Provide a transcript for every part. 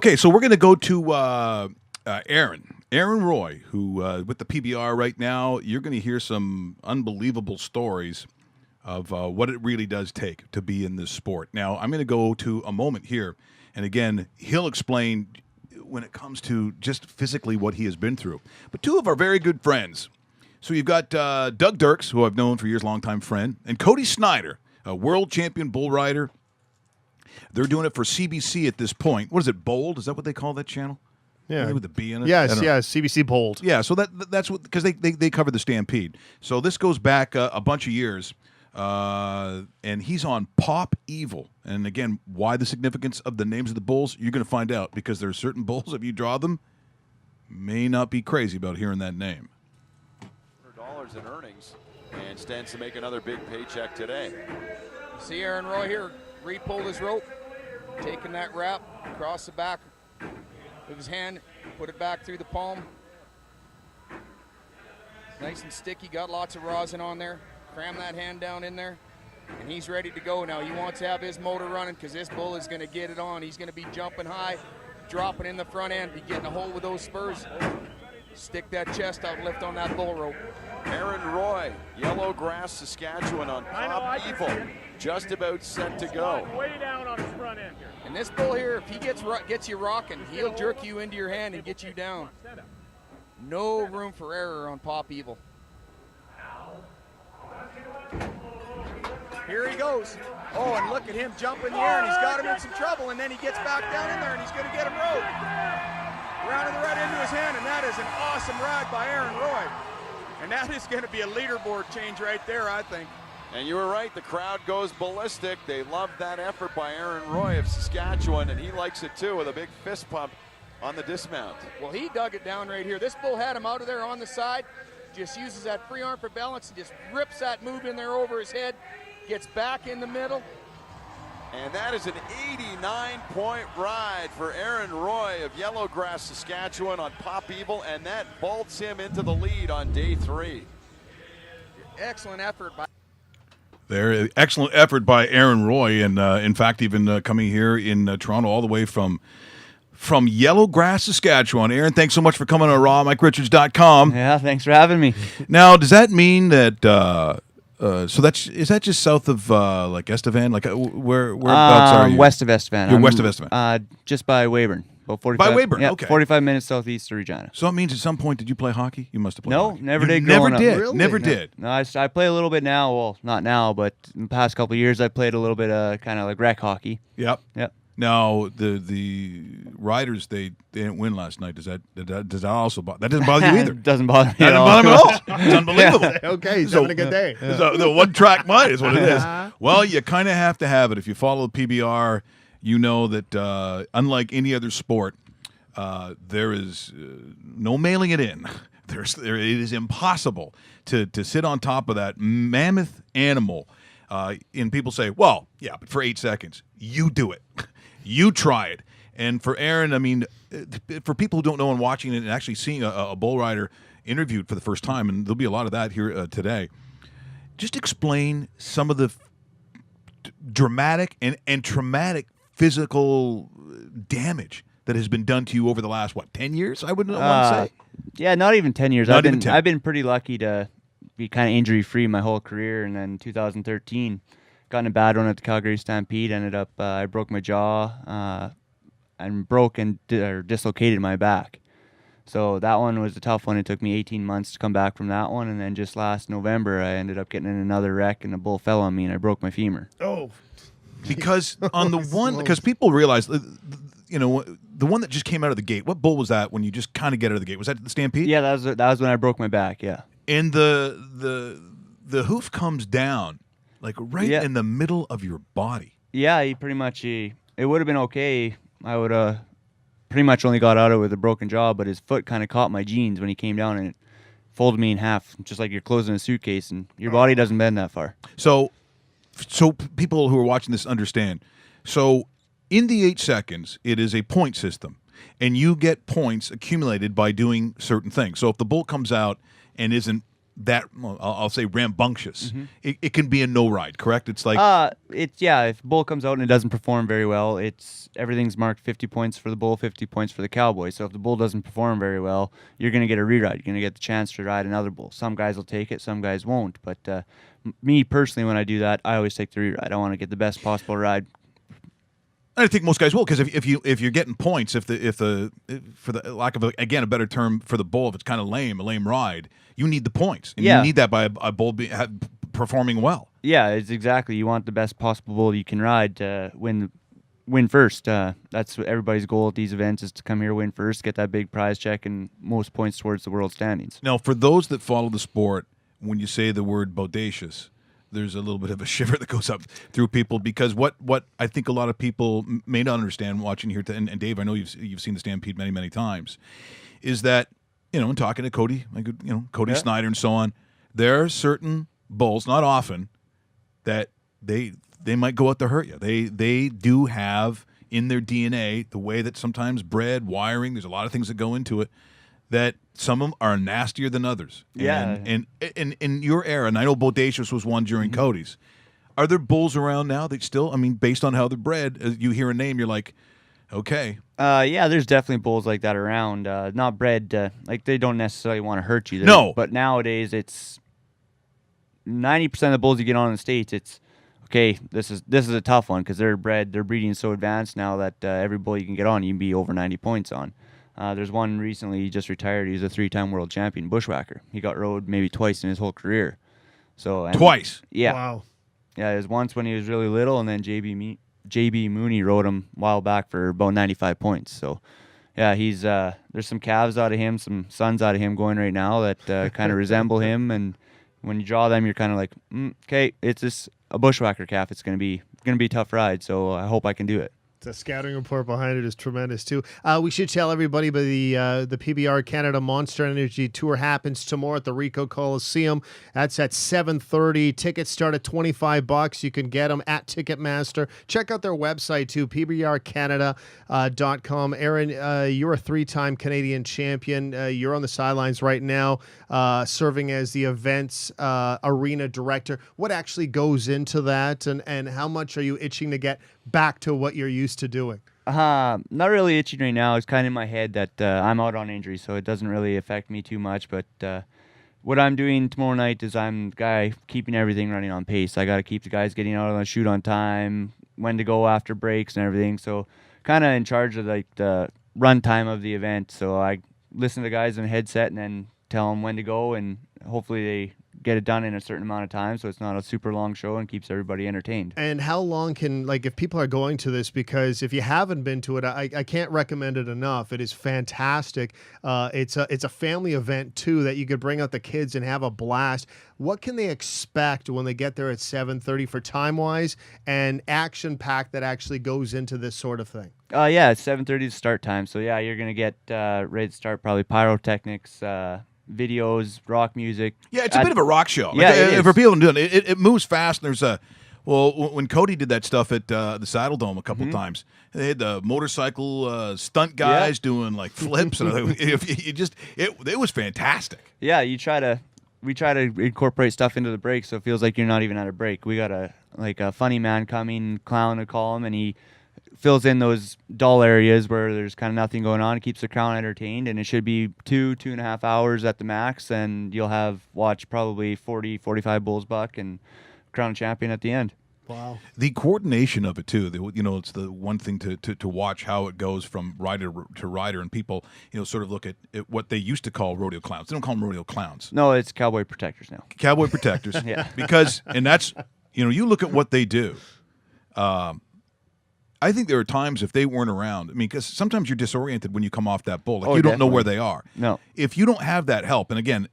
Okay, so we're going to go to Aaron Roy, who with the PBR right now. You're going to hear some unbelievable stories of what it really does take to be in this sport. Now, I'm going to go to a moment here, and again, he'll explain when it comes to just physically what he has been through. But two of our very good friends. So you've got Doug Dirks, who I've known for years, longtime friend, and Cody Snyder, a world champion bull rider. They're doing it for CBC at this point. What is it, Bold? Is that what they call that channel? Yeah. Maybe with the B in it? Yes, CBC Bold. Yeah, so that's what, because they cover the Stampede. So this goes back a bunch of years, and he's on Pop Evil. And again, why the significance of the names of the bulls, you're going to find out, because there are certain bulls, if you draw them, may not be crazy about hearing that name. $100 in earnings, and stands to make another big paycheck today. See Aaron Roy here, re-pulled his rope, taking that wrap across the back of his hand, put it back through the palm. Nice and sticky, got lots of rosin on there. Cram that hand down in there, and he's ready to go now. He wants to have his motor running because this bull is going to get it on. He's going to be jumping high, dropping in the front end, be getting a hold with those spurs. Stick that chest out, lift on that bull rope. Aaron Roy, Yellowgrass, Saskatchewan on Pop Evil, just about set to go. Way down on his front end here. And this bull here, if he gets you rocking, he'll jerk you into your hand and get you down. No room for error on Pop Evil. Here he goes. Oh, and look at him jump in the air, and he's got him in some trouble, and then he gets back down in there, and he's going to get him roped. Rounding the right into his hand, and that is an awesome rag by Aaron Roy. And that is going to be a leaderboard change right there, I think. And you were right, the crowd goes ballistic. They love that effort by Aaron Roy of Saskatchewan, and he likes it too, with a big fist pump on the dismount. Well, he dug it down right here. This bull had him out of there on the side, just uses that free arm for balance and just rips that move in there over his head, gets back in the middle. And that is an 89-point ride for Aaron Roy of Yellowgrass, Saskatchewan on Pop Evil, and that vaults him into the lead on day 3. Excellent effort by Excellent effort by Aaron Roy, and in fact, even coming here in Toronto all the way from Yellowgrass, Saskatchewan. Aaron, thanks so much for coming on RawMikeRichards.com. Yeah, thanks for having me. Now, does that mean that is that just south of like Estevan? Like whereabouts are you? West of Estevan. You're west of Estevan. Just by Weyburn. About 45. By Weyburn, yeah, okay. 45 minutes southeast of Regina. So it means at some point, did you play hockey? You must have played No, hockey. never You did. Never growing up. did. Really? Never No. did. No, I play a little bit now. Well, not now, but in the past couple of years, I played a little bit of kind of like rec hockey. Yep. Yep. Now the Riders they didn't win last night. Does that also bother? That doesn't bother you either. It doesn't bother me That at doesn't all. bother me at all. It's unbelievable. Okay, he's So- having a good day. So the one-track mind is what it is. Well, you kind of have to have it. If you follow the PBR, you know that unlike any other sport, there is no mailing it in. It is impossible to sit on top of that mammoth animal. And people say, well, yeah, but for 8 seconds. You do it. You try it. And for Aaron, I mean, for people who don't know and watching it and actually seeing a bull rider interviewed for the first time, and there'll be a lot of that here today, just explain some of the dramatic and traumatic physical damage that has been done to you over the last, 10 years, I would want to say? Yeah, not even 10 years. Not even 10. I've been pretty lucky to be kind of injury-free my whole career, and then 2013, got in a bad one at the Calgary Stampede. Ended up, I broke my jaw and dislocated my back. So that one was a tough one. It took me 18 months to come back from that one, and then just last November, I ended up getting in another wreck, and a bull fell on me, and I broke my femur. Oh. Because on the one, because people realize, the one that just came out of the gate, what bull was that when you just kind of get out of the gate? Was that the Stampede? Yeah, that was when I broke my back, yeah. And the hoof comes down, like right in the middle of your body. Yeah, it would have been okay. I would have pretty much only got out of it with a broken jaw, but his foot kind of caught my jeans when he came down, and it folded me in half, just like you're closing a suitcase, and your body doesn't bend that far. So people who are watching this understand. So in the 8 seconds, it is a point system, and you get points accumulated by doing certain things. So if the bull comes out and isn't that, well, I'll say rambunctious, it can be a no ride, correct? It's like if bull comes out and it doesn't perform very well, everything's marked 50 points for the bull, 50 points for the Cowboy. So if the bull doesn't perform very well, you're going to get a re-ride. You're going to get the chance to ride another bull. Some guys will take it, some guys won't. But me personally, when I do that, I always take the re-ride. I want to get the best possible ride. I think most guys will, because if you're getting points, for the lack of a better term for the bull, if it's kind of a lame ride, you need the points. And you need that by a bull performing well. Yeah, it's exactly. You want the best possible bull you can ride to win first. That's what everybody's goal at these events, is to come here, win first, get that big prize check, and most points towards the world standings. Now, for those that follow the sport, when you say the word bodacious, there's a little bit of a shiver that goes up through people, because what I think a lot of people may not understand watching here, and Dave, I know you've seen the Stampede many times, is that, in talking to Cody, Cody Snyder and so on, there are certain bulls, not often, that they might go out to hurt you. They do have in their DNA the way that sometimes bred, wiring, there's a lot of things that go into it, that some of them are nastier than others. Yeah. And in your era, and I know Bodacious was one during Cody's, are there bulls around now that still, based on how they're bred, you hear a name, you're like, okay. Yeah, there's definitely bulls like that around. Not bred, like they don't necessarily want to hurt you. No. But nowadays, it's 90% of the bulls you get on in the States, it's, okay, this is a tough one, because they're breeding so advanced now that every bull you can get on, you can be over 90 points on. There's one recently, he just retired. He's a 3-time world champion bushwhacker. He got rode maybe twice in his whole career. Twice? Yeah. Wow. Yeah, it was once when he was really little, and then JB Mooney rode him a while back for about 95 points. So, yeah, he's there's some calves out of him, some sons out of him going right now that kind of resemble him. And when you draw them, you're kind of like, okay, it's just a bushwhacker calf. It's gonna be a tough ride. So I hope I can do it. The scouting report behind it is tremendous too. We should tell everybody, but the PBR Canada Monster Energy Tour happens tomorrow at the Ricoh Coliseum. That's at 7:30. Tickets start at $25. You can get them at Ticketmaster. Check out their website too, pbrcanada.com. Aaron, you're a 3-time Canadian champion. You're on the sidelines right now, serving as the events arena director. What actually goes into that, and how much are you itching to get back to what you're used to doing? Not really itching right now. It's kind of in my head that I'm out on injury, so it doesn't really affect me too much. But what I'm doing tomorrow night is I'm the guy keeping everything running on pace. I got to keep the guys getting out on the shoot on time, when to go after breaks and everything. So kind of in charge of like the run time of the event. So I listen to the guys in the headset and then tell them when to go, and hopefully they get it done in a certain amount of time, so it's not a super long show and keeps everybody entertained. And how long can, like, if people are going to this, because if you haven't been to it, I can't recommend it enough. It is fantastic. It's a family event too, that you could bring out the kids and have a blast. What can they expect when they get there at 7:30 for time wise and action pack that actually goes into this sort of thing? Yeah, it's 7:30 is start time, so yeah, you're gonna get ready to start, probably pyrotechnics, videos, rock music. Yeah, it's a bit of a rock show. Yeah, it is. For people doing it, it moves fast. And there's when Cody did that stuff at the Saddle Dome a couple times, they had the motorcycle stunt guys doing like flips, and it was fantastic. Yeah, we try to incorporate stuff into the break, so it feels like you're not even at a break. We got a funny man coming, clown to call him, and he fills in those dull areas where there's kind of nothing going on. It keeps the crowd entertained, and it should be 2.5 hours at the max, and you'll watch probably 40-45 bulls buck and crown champion at the end. Wow. The coordination of it too, it's the one thing to watch how it goes from rider to rider, and people, sort of look at what they used to call rodeo clowns. They don't call them rodeo clowns. No, it's cowboy protectors now. Cowboy protectors. Yeah. And that's, you look at what they do. I think there are times if they weren't around, because sometimes you're disoriented when you come off that bull. You don't know where they are. No. If you don't have that help, and again,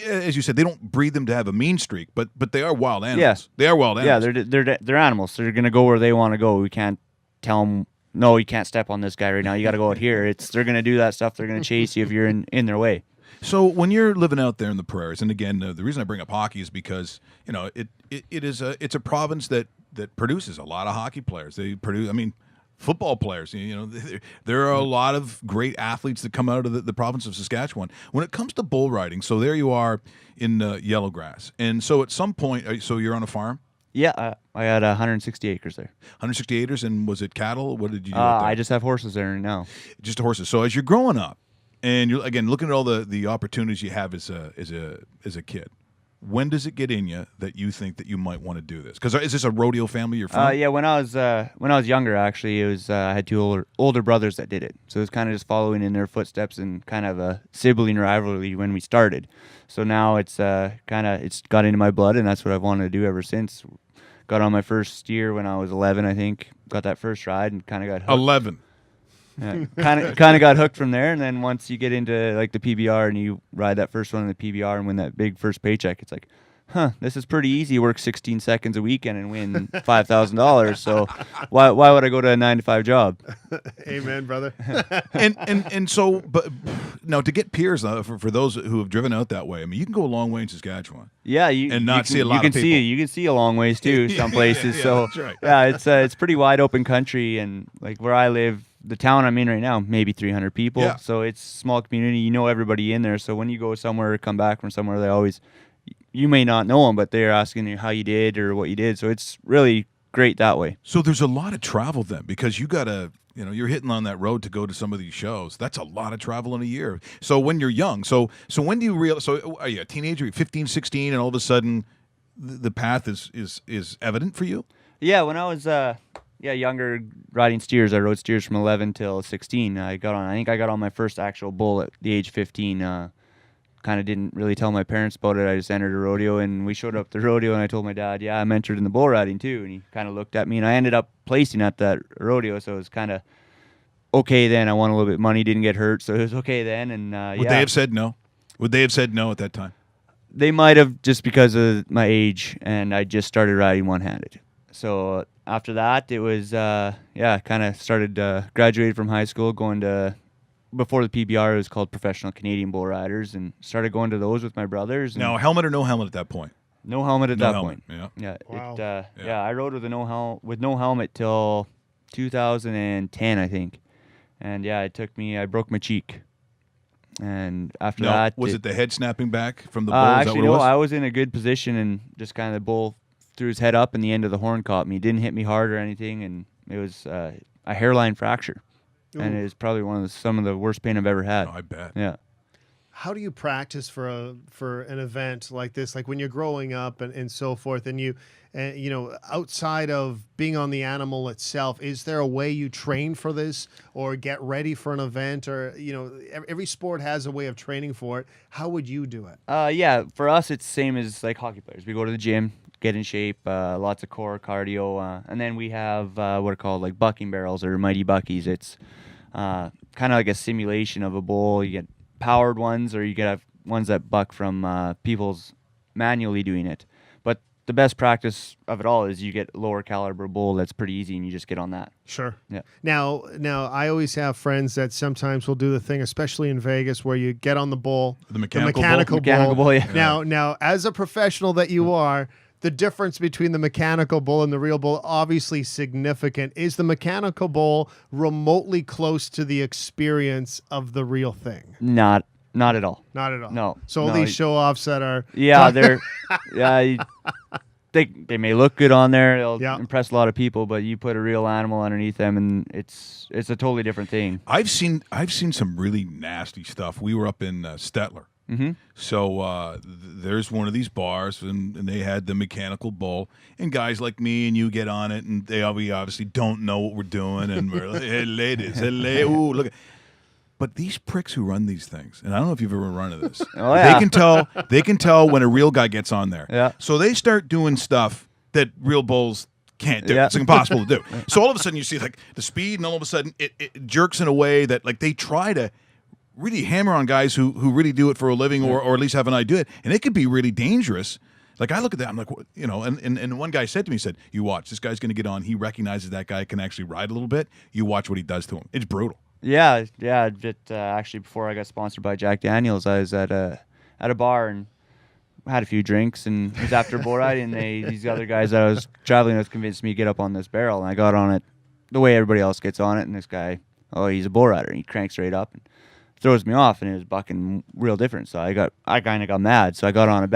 as you said, they don't breed them to have a mean streak, but they are wild animals. Yeah. They are wild animals. Yeah, they're animals. They're going to go where they want to go. We can't tell them, no, you can't step on this guy right now. You got to go out here. They're going to do that stuff. They're going to chase you if you're in their way. So when you're living out there in the prairies, and again, the reason I bring up hockey is because it's a province that produces a lot of hockey players. They produce, football players. There are a lot of great athletes that come out of the province of Saskatchewan. When it comes to bull riding, so there you are in Yellowgrass, and so at some point, so you're on a farm. Yeah, I had 160 acres there. 160 acres, and was it cattle? What did you do? Out there? I just have horses there now. Just horses. So as you're growing up, and you're again looking at all the opportunities you have as a kid. When does it get in you that you think that you might want to do this? Because is this a rodeo family you're from? Yeah, when I was younger, actually, it was I had two older brothers that did it, so it was kind of just following in their footsteps and kind of a sibling rivalry when we started. So now it's it's got into my blood, and that's what I've wanted to do ever since. Got on my first steer when I was 11, I think. Got that first ride and kind of got hooked. 11. Yeah, kind of got hooked from there, and then once you get into like the PBR and you ride that first one in the PBR and win that big first paycheck, it's like, this is pretty easy. Work 16 seconds a weekend and win $5,000. So why would I go to a 9-to-5 job? Amen, brother. and so, but now to get peers for those who have driven out that way, I mean, you can go a long way in Saskatchewan. Yeah, see a lot of people. You can see a long ways too, some places. Yeah, so that's right. yeah, it's pretty wide open country, and like where I live. The town I'm in right now, maybe 300 people. Yeah. So it's a small community. You know everybody in there. So when you go somewhere or come back from somewhere, you may not know them, but they're asking you how you did or what you did. So it's really great that way. So there's a lot of travel then, because you got to, you're hitting on that road to go to some of these shows. That's a lot of travel in a year. So when you're young, so when do you realize, so are you a teenager, you're 15, 16, and all of a sudden the path is evident for you? Yeah, when I was younger, riding steers, I rode steers from 11 till 16. I think I got on my first actual bull at the age 15. Kind of didn't really tell my parents about it. I just entered a rodeo, and we showed up at the rodeo, and I told my dad, yeah, I'm entered in the bull riding too. And he kind of looked at me, and I ended up placing at that rodeo, so it was kind of okay then. I won a little bit of money, didn't get hurt, so it was okay then. And Would they have said no? Would they have said no at that time? They might have, just because of my age, and I just started riding one-handed. So after that, it was, kind of started, graduated from high school, going to, before the PBR, it was called Professional Canadian Bull Riders, and started going to those with my brothers. Now, helmet or no helmet at that point? No helmet at that point. Yeah. Wow. Yeah. I rode with no helmet till 2010, I think. And yeah, I broke my cheek. And after that, was it the head snapping back from the bull? Actually, no, I was in a good position, and just kind of the bull threw his head up, and the end of the horn caught me. It didn't hit me hard or anything, and it was a hairline fracture. Ooh. And it is probably some of the worst pain I've ever had. Oh, I bet. Yeah. How do you practice for an event like this? Like when you're growing up and so forth, and outside of being on the animal itself, is there a way you train for this or get ready for an event? Or every sport has a way of training for it. How would you do it? Yeah, for us it's the same as like hockey players. We go to the gym, get in shape, lots of core cardio, and then we have what are called like bucking barrels or mighty buckies. It's kind of like a simulation of a bull. You get powered ones, or you get ones that buck from people's manually doing it. But the best practice of it all is you get lower caliber bull that's pretty easy, and you just get on that. Sure. Yeah. Now I always have friends that sometimes will do the thing, especially in Vegas, where you get on the bull, the mechanical bull. Mechanical bull, yeah. Now, as a professional that you are, the difference between the mechanical bull and the real bull, obviously significant. Is the mechanical bull remotely close to the experience of the real thing? Not at all. Not at all. No. So all these show-offs that are... Yeah, they may look good on there. They'll impress a lot of people, but you put a real animal underneath them, and it's a totally different thing. I've seen some really nasty stuff. We were up in Stettler. Mm-hmm. So there's one of these bars, and they had the mechanical bull, and guys like me and you get on it, and we obviously don't know what we're doing, and we're like, hey, ladies, ooh, look. But these pricks who run these things, and I don't know if you've ever run into this, oh, yeah. they can tell when a real guy gets on there. Yeah. So they start doing stuff that real bulls can't do. Yeah. It's impossible to do. So all of a sudden you see like the speed, and all of a sudden it jerks in a way that like they try to really hammer on guys who really do it for a living, or at least have an idea, and it could be really dangerous. Like I look at that, I'm like, and one guy said to me, you watch, this guy's going to get on. He recognizes that guy can actually ride a little bit. You watch what he does to him. It's brutal. Yeah. Actually, before I got sponsored by Jack Daniels, I was at a bar and had a few drinks, and it was after bull riding. And these other guys that I was traveling with convinced me to get up on this barrel, and I got on it the way everybody else gets on it, and this guy, he's a bull rider. He cranks right up and throws me off, and it was bucking real different. So I kind of got mad. So I got on it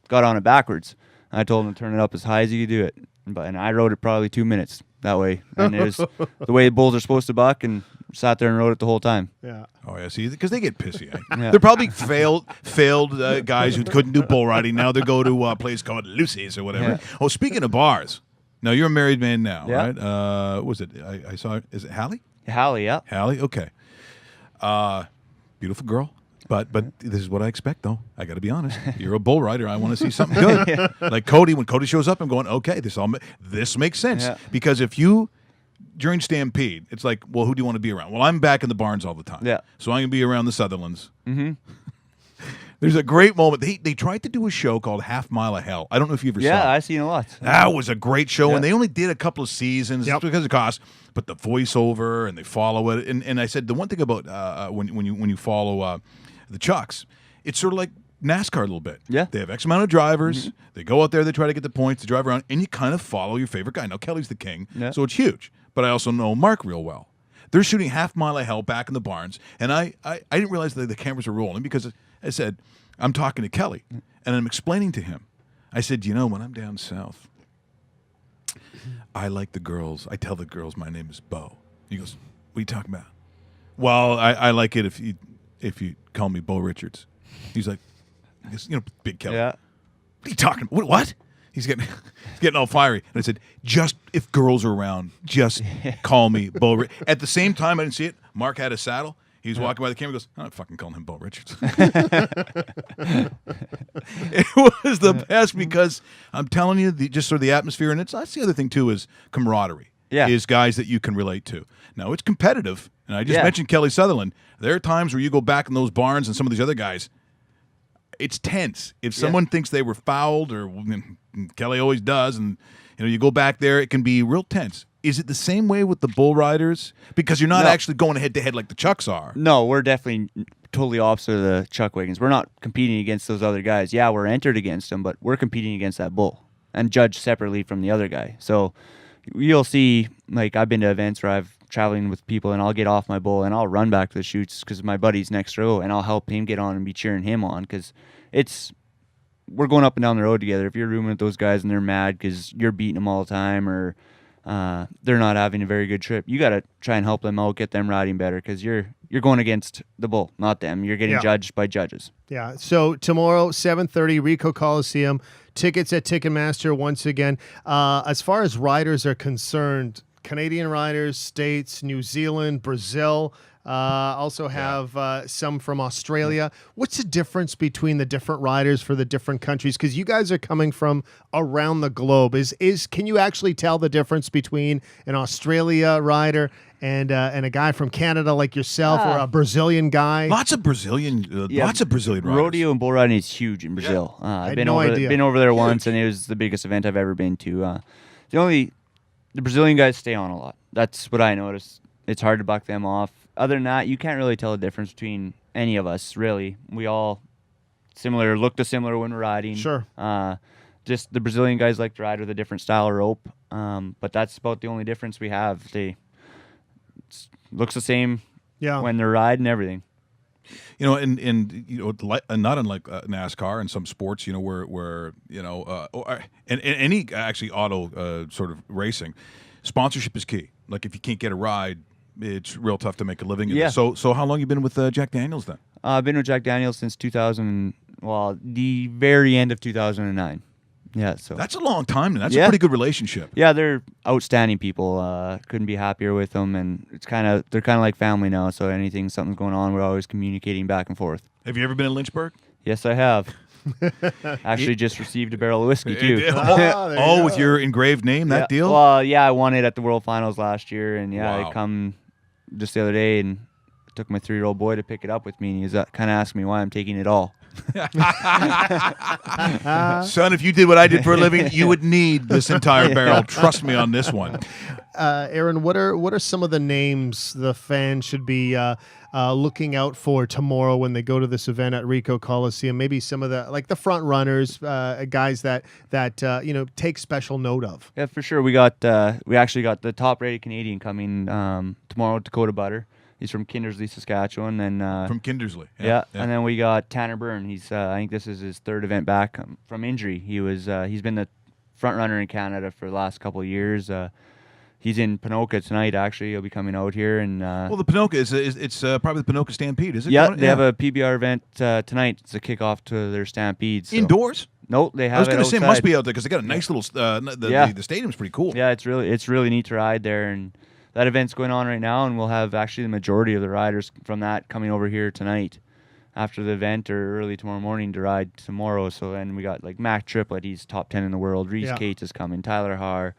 got on it backwards. I told him to turn it up as high as you could do it. And I rode it probably 2 minutes that way. And it was the way bulls are supposed to buck, and sat there and rode it the whole time. Yeah. Oh, yeah, see, because they get pissy. Yeah. They're probably failed guys who couldn't do bull riding. Now they go to a place called Lucy's or whatever. Yeah. Oh, speaking of bars, now you're a married man now, Yeah. right? Was it? I saw. Is it Hallie? Hallie, yeah. Hallie, okay. Beautiful girl. But this is what I expect, though. I got to be honest. You're a bull rider. I want to see something good. Like Cody, when Cody shows up, I'm going, okay, this makes sense. Yeah. Because if you, during Stampede, it's like, well, who do you want to be around? Well, I'm back in the barns all the time. Yeah. So I'm going to be around the Sutherlands. Mm-hmm. There's a great moment. They tried to do a show called Half Mile of Hell. I don't know if you ever saw it. Yeah, I've seen a lot. That was a great show, Yeah. and they only did a couple of seasons because of cost. But the voiceover, and they follow it. And I said the one thing about when you follow the Chucks, it's sort of like NASCAR a little bit. Yeah. They have X amount of drivers. They go out there, they try to get the points, they drive around, and you kind of follow your favorite guy. Now, Kelly's the king, so it's huge. But I also know Mark real well. They're shooting Half Mile of Hell back in the barns, and I didn't realize that the cameras were rolling because I said, I'm talking to Kelly, and I'm explaining to him. I said, when I'm down south, I like the girls. I tell the girls my name is Bo. He goes, what are you talking about? Well, I like it if you call me Bo Richards. He's like, Big Kelly. Yeah. What are you talking about? What? He's getting all fiery. And I said, just if girls are around, just call me Bo. At the same time, I didn't see it. Mark had a saddle. He was walking by the camera. He goes, I'm not fucking calling him Bo Richards. It was the best because I'm telling you, just sort of the atmosphere. And that's the other thing, too, is camaraderie. Yeah. Is guys that you can relate to. Now, it's competitive. And I just mentioned Kelly Sutherland. There are times where you go back in those barns and some of these other guys, it's tense. If someone thinks they were fouled, or Kelly always does, and you go back there, it can be real tense. Is it the same way with the bull riders? Because you're not actually going head to head like the Chucks are. No, we're definitely totally opposite of the Chuck Wagons. We're not competing against those other guys. Yeah, we're entered against them, but we're competing against that bull and judged separately from the other guy. So you'll see, like, I've been to events where I've traveling with people, and I'll get off my bull and I'll run back to the chutes because my buddy's next row, and I'll help him get on and be cheering him on because we're going up and down the road together. If you're rooming with those guys and they're mad because you're beating them all the time, or they're not having a very good trip, you got to try and help them out, get them riding better, because you're going against the bull, not them. You're getting judged by judges. Yeah. So tomorrow, 7:30, Ricoh Coliseum. Tickets at Ticketmaster once again. As far as riders are concerned, Canadian riders, States, New Zealand, Brazil, also have some from Australia. What's the difference between the different riders for the different countries? Because you guys are coming from around the globe. Can you actually tell the difference between an Australia rider and a guy from Canada like yourself, or a Brazilian guy? Lots of Brazilian riders. Rodeo and bull riding is huge in Brazil. I've been over there once, and it was the biggest event I've ever been to. The Brazilian guys stay on a lot. That's what I noticed. It's hard to buck them off. Other than that, you can't really tell the difference between any of us, really. We all look similar when we're riding. Sure. Just the Brazilian guys like to ride with a different style of rope, but that's about the only difference we have. Looks the same when they're riding, everything. And not unlike NASCAR and some sports, where and any actually auto sort of racing, sponsorship is key. Like if you can't get a ride, it's real tough to make a living. Yeah. So how long you been with Jack Daniels then? I've been with Jack Daniels since the very end of 2009. Yeah, so that's a long time. That's a pretty good relationship. Yeah, they're outstanding people. Couldn't be happier with them, and they're kind of like family now. So something's going on, we're always communicating back and forth. Have you ever been in Lynchburg? Yes, I have. Actually, just received a barrel of whiskey too. With your engraved name, that deal? Well, yeah, I won it at the World Finals last year, and Wow. I come just the other day and took my 3-year-old boy to pick it up with me, and he was kind of asking me why I'm taking it all. Son, if you did what I did for a living, you would need this entire barrel. Trust me on this one. Aaron, what are some of the names the fans should be looking out for tomorrow when they go to this event at Ricoh Coliseum? Maybe some of the front runners, guys that take special note of. Yeah, for sure. We actually got the top-rated Canadian coming tomorrow, Dakota Butter. He's from Kindersley, Saskatchewan, and from Kindersley. Yeah. And then we got Tanner Byrne. He's I think this is his third event back from injury. He's been the front runner in Canada for the last couple of years. He's in Ponoka tonight. Actually, he'll be coming out here, and well, the Ponoka it's probably the Ponoka Stampede, is it? Yeah, they have a PBR event tonight. It's a kickoff to their Stampede. So. Indoors? No, they have. I was going to say it must be out there because they got a nice little. The stadium's pretty cool. Yeah, it's really neat to ride there, and that event's going on right now, and we'll have actually the majority of the riders from that coming over here tonight after the event or early tomorrow morning to ride tomorrow. So then we got like Mac Triplett, he's top 10 in the world. Reese Cates is coming. Tyler Haar,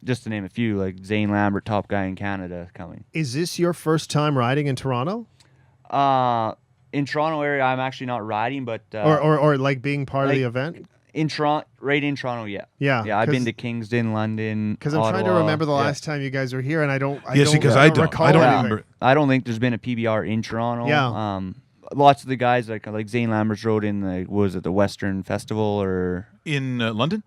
just to name a few, like Zane Lambert, top guy in Canada, coming. Is this your first time riding in Toronto? In Toronto area, I'm actually not riding, but or like being part of the event. In Toronto, yeah. Yeah, I've been to Kingston, London, because I'm trying to remember the last time you guys were here, and I don't recall I don't anything. remember. I don't think there's been a PBR in Toronto. Yeah. Lots of the guys like Zane Lambert's rode in the Western Festival or in London.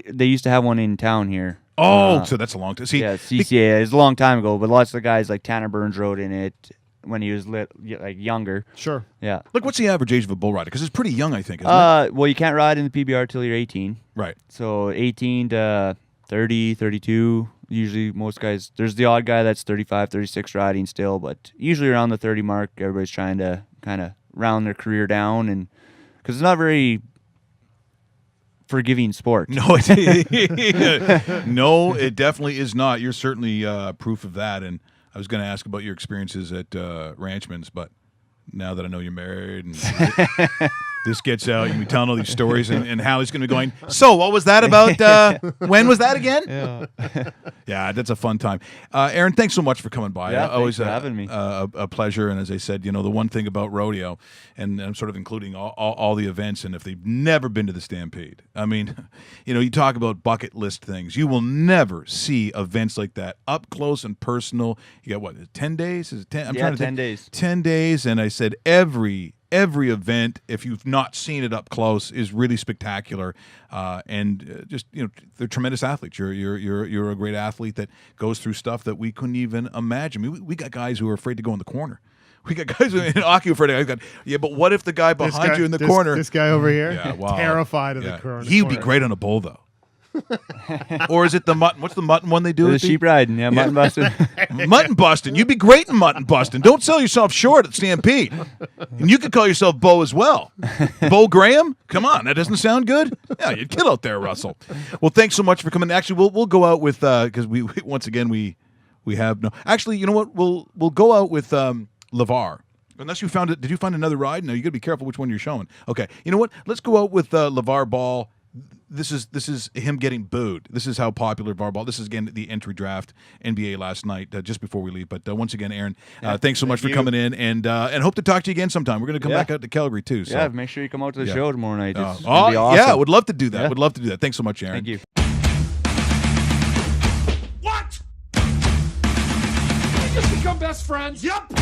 They used to have one in town here. Oh, so that's a long time. See, yeah, CCA. It's a long time ago, but lots of the guys like Tanner Burns rode in it when he was younger. Sure. Yeah. Look, what's the average age of a bull rider? Because it's pretty young, I think, isn't it? Well, you can't ride in the PBR till you're 18. Right. So 18 to 30, 32. Usually most guys, there's the odd guy that's 35, 36 riding still, but usually around the 30 mark, everybody's trying to kind of round their career down, and because it's not very forgiving sport. No, no, it definitely is not. You're certainly proof of that. And I was going to ask about your experiences at Ranchman's, but now that I know you're married and this gets out, you'll be telling all these stories, and Hallie's going to be going, so what was that about? When was that again? Yeah. Yeah, that's a fun time. Aaron, thanks so much for coming by. Yeah, always thanks for having me. A pleasure. And as I said, the one thing about rodeo, and I'm sort of including all the events, and if they've never been to the Stampede, I mean, you talk about bucket list things. You will never see events like that up close and personal. You got what, 10 days? Is it 10? I'm trying to 10 think. days. 10 days, and I said every event, if you've not seen it up close, is really spectacular, and just they're tremendous athletes. You're a great athlete that goes through stuff that we couldn't even imagine. I mean, we got guys who are afraid to go in the corner. We got guys in hockey afraid. I've got but what if the guy behind you in the corner? This guy over here, yeah, wow. terrified of the corner. He'd be great on a bull though. Or is it the mutton? What's the mutton one they do? The sheep riding, mutton busting. Mutton busting. You'd be great in mutton busting. Don't sell yourself short at Stampede. And you could call yourself Bo as well. Bo Graham? Come on, that doesn't sound good. Yeah, you'd kill out there, Russell. Well, thanks so much for coming. Actually, we'll go out with because we once again we have no. Actually, you know what? We'll go out with LeVar. Unless you found it. Did you find another ride? No, you got to be careful which one you're showing. Okay, you know what? Let's go out with LeVar Ball. This is him getting booed. This is how popular VAR Ball. This is again the entry draft NBA last night, just before we leave. But once again, Aaron, thanks so much for coming in, and hope to talk to you again sometime. We're going to come back out to Calgary too. So. Yeah, make sure you come out to the show tomorrow night. It's be awesome. Yeah, would love to do that. Would love to do that. Thanks so much, Aaron. Thank you. What? We just become best friends? Yep.